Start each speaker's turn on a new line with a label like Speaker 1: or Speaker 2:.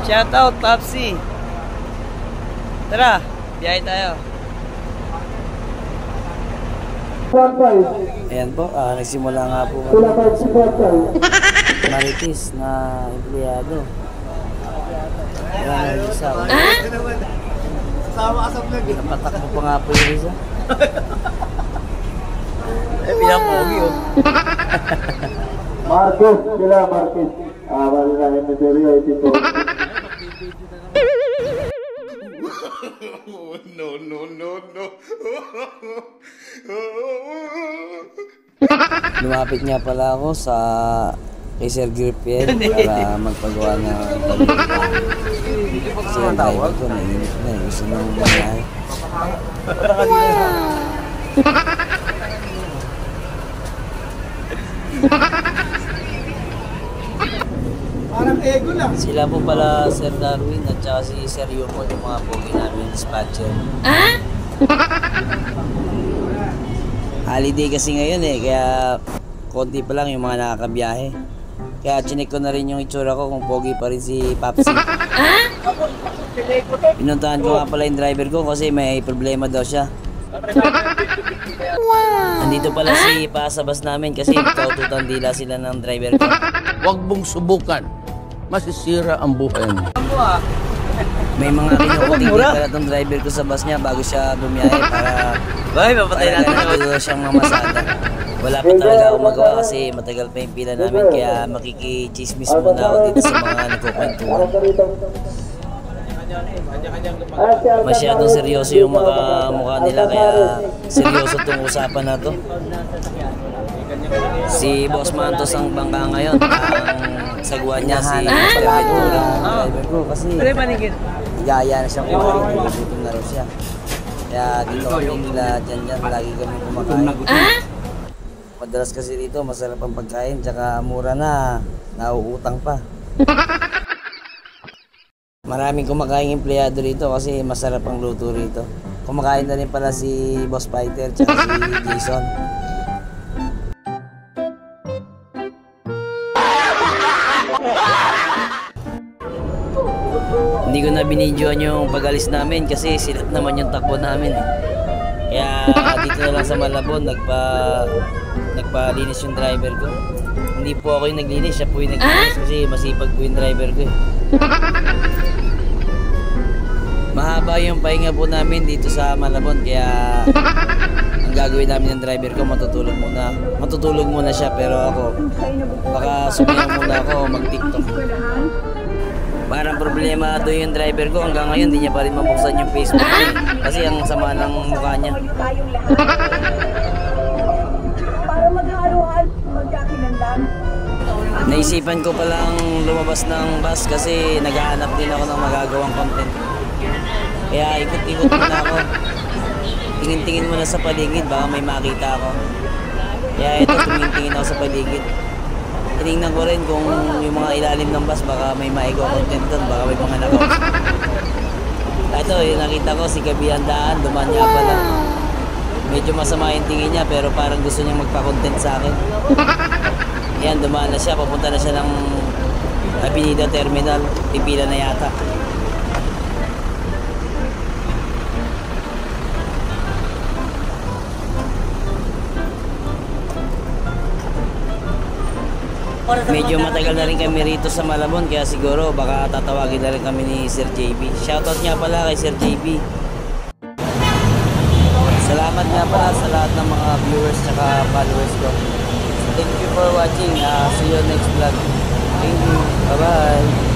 Speaker 1: Shoutout, Popsi. Tara, biyahe tayo. Ayan po, nagsimula nga po Marites na empleyado. Ayan, isa. Napatakbo pa nga po yung isa. Pinapogi oh.
Speaker 2: Marcos, sila Marcos. Wala na yung material ito.
Speaker 3: No.
Speaker 1: Lumapit nga pala ako sa kay Sir Gripiel para magpagawa ng kasi ang driver ko nainit na eh. Gusto nang mangyari.
Speaker 2: Parang ego lang.
Speaker 1: Sila po pala Sir Darwin at saka si Sir Yomo, yung mga pogi namin dispatcher. Holiday kasi ngayon eh, kaya konti pa lang yung mga nakakabiyahe. Kaya chinek ko na rin yung itsura ko kung pogi pa rin si Popsi. Pinuntahan ko nga pala yung driver ko kasi may problema daw siya. Nandito pala si pasabas namin kasi kaututang dila sila ng driver ko.
Speaker 3: Huwag mong subukan. Masisira ang buhay mo.
Speaker 1: May mga kinukuting pala itong driver ko sa bus niya bago siya bumiyahe para mapatay natin na siyang mamasada. Wala pa talaga ako magawa kasi matagal pa yung pila namin kaya makikichismis muna ako dito sa mga nagkukwentuhan. Masyadong seryoso yung mga mukha nila kaya seryoso itong usapan na to. Si Boss Mantos ang bangka ngayon. Ang sagwa niya si Mr. Ventura, driver ko kasi gaya na siyang kumain, gutom na raw siya. Kaya dito kami nila dyan, lagi kami kumakain. Madalas kasi dito masarap ang pagkain, tsaka mura na, nauutang pa. Maraming kumakain empleyado rito kasi masarap ang luto rito. Kumakain na rin pala si Boss Fighter tsaka si Jason. Hindi ko na binidyoan yung pag-alis namin kasi silat naman yung takbo namin. Kaya dito na lang sa Malabon nagpalinis yung driver ko. Hindi po ako yung naglinis, siya po yung naglinis kasi masipag po yung driver ko eh. Mahaba yung pahinga po namin dito sa Malabon kaya ang gagawin namin ng driver ko matutulog muna siya pero ako baka sumayaw muna ako mag-TikTok. Parang problema doon yung driver ko hanggang ngayon hindi niya pa rin mabuksan yung Facebook niya kasi ang sama ng mukha niya.
Speaker 4: Para magharuhan, magkakinandang.
Speaker 1: Naisipan ko palang lumabas ng bus kasi naghahanap din ako ng magagawang content. Kaya ikot-ikot muna ako. Tingin-tingin muna sa paligid baka may makita ako. Kaya ito, tingin-tingin ako sa paligid. Tinignan ko rin kung yung mga ilalim ng bus baka may maigo content doon, baka may mga nakaw. Ito, yung nakita ko si Gabi Handaan, dumaan niya pala. Medyo masama yung tingin niya pero parang gusto niyang magpa-content sa akin. Yan, dumaan na siya, papunta na siya ng Avenida Terminal, pipila na yata. Medyo matagal na rin kami rito sa Malabon kaya siguro baka tatawagin na rin kami ni Sir JB. Shoutout nga pala kay Sir JB. Salamat nga pala sa lahat ng mga viewers at followers ko. Thank you for watching. See you next vlog. Thank you. Bye-bye.